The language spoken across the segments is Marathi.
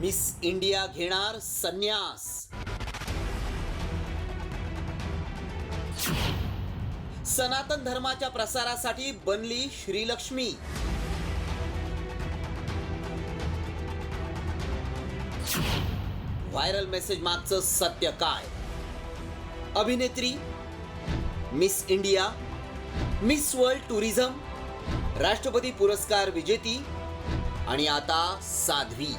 मिस इंडिया घेणार संन्यास. सनातन धर्माच्या प्रसारासाठी बनली श्रीलक्ष्मी. व्हायरल मेसेज मागचं सत्य काय? अभिनेत्री, miss India, miss world tourism, राष्ट्रपती पुरस्कार विजेती आणि आता साध्वी.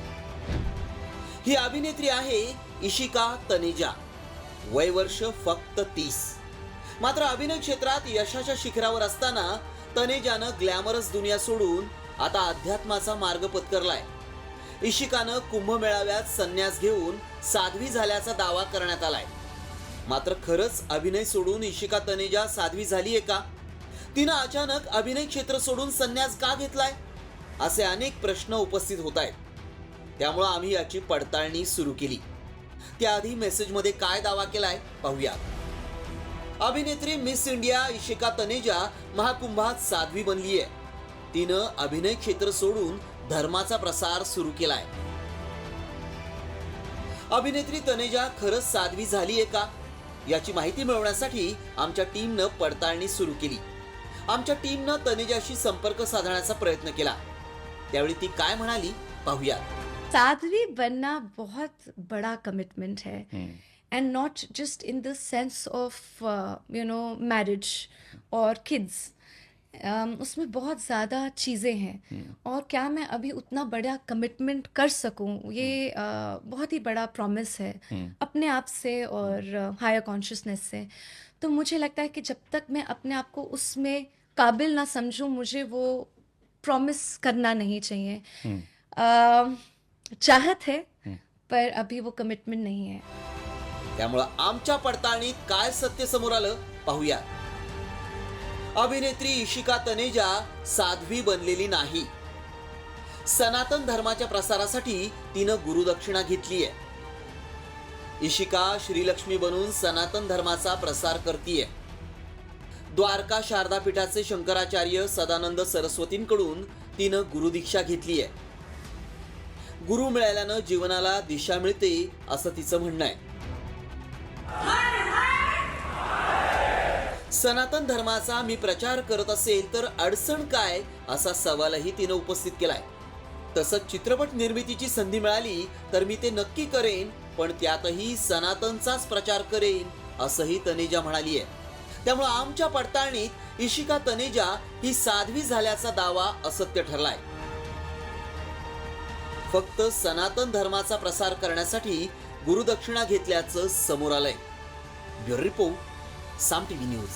ही अभिनेत्री आहे इशिका तनेजा. वय वर्ष फक्त 30. मात्र अभिनय क्षेत्रात यशाच्या शिखरावर असताना तनेजानं ग्लॅमरस दुनिया सोडून आता अध्यात्माचा मार्ग पत्करलाय. इशिकानं कुंभमेळाव्यात संन्यास घेऊन साध्वी झाल्याचा दावा करण्यात आलाय. मात्र खरंच अभिनय सोडून इशिका तनेजा साध्वी झालीये का? तिनं अचानक अभिनय क्षेत्र सोडून संन्यास का घेतलाय? असे अनेक प्रश्न उपस्थित होत आहेत. त्यामुळे आम्ही याची पडताळणी सुरू केली. त्याआधी मेसेजमध्ये काय दावा केलाय पाहूया. अभिनेत्री मिस इंडिया इशिका तनेजा महाकुंभात साध्वी बनलीये. तिनं अभिनय क्षेत्र सोडून धर्माचा प्रसार सुरू केलाय. अभिनेत्री तनेजा खरंच साध्वी झालीये का याची माहिती मिळवण्यासाठी आमच्या टीमनं पडताळणी सुरू केली. आमच्या टीमनं तनेजाशी संपर्क साधण्याचा प्रयत्न केला. त्यावेळी ती काय म्हणाली पाहूया. साध्वी बनना बहुत बड़ा कमिटमेंट है end not just in the sense of marriage और किड्स. उसमें बहुत ज़्यादा चीज़ें हैं और क्या मैं अभी उतना बड़ा कमिटमेंट कर सकूं, ये बहुत ही बड़ा प्रॉमिस है अपने आप से और हायर कॉन्शियसनेस से. तो मुझे लगता है कि जब तक मैं अपने आप को उसमें काबिल ना समझूं, मुझे वो प्रॉमिस करना नहीं चाहिए. चाहत है पर अभी वो कमिटमेंट नहीं है. त्यामुळे आमच्या पडताळणीत काय सत्य समोर आलं पाहूया. अभिनेत्री इशिका तनेजा साध्वी बनलेली नाही. सनातन धर्माच्या प्रसारासाठी तिनं गुरुदक्षिणा घेतलीये. इशिका श्रीलक्ष्मी बनून सनातन धर्माचा प्रसार करतीये. द्वारका शारदा पीठाचे शंकराचार्य सदानंद सरस्वतींकडून तिनं गुरुदीक्षा घेतलीये. गुरु मिळाल्यानं जीवनाला दिशा मिळते असं तिचं म्हणणं आहे. सनातन धर्माचा मी प्रचार करत असेल तर अडचण काय असा सवालही तिनं उपस्थित केलाय. तसंच चित्रपट निर्मितीची संधी मिळाली तर मी ते नक्की करेन, पण त्यातही सनातनचाच प्रचार करेन असंही तनेजा म्हणाली आहे. त्यामुळे आमच्या पडताळणीत इशिका तनेजा ही साध्वी झाल्याचा दावा असत्य ठरलाय. फक्त सनातन धर्माचा प्रसार करण्यासाठी गुरुदक्षिणा घेतल्याचं समोर आलंय. ब्युरो रिपोर्ट, साम टीव्ही न्यूज.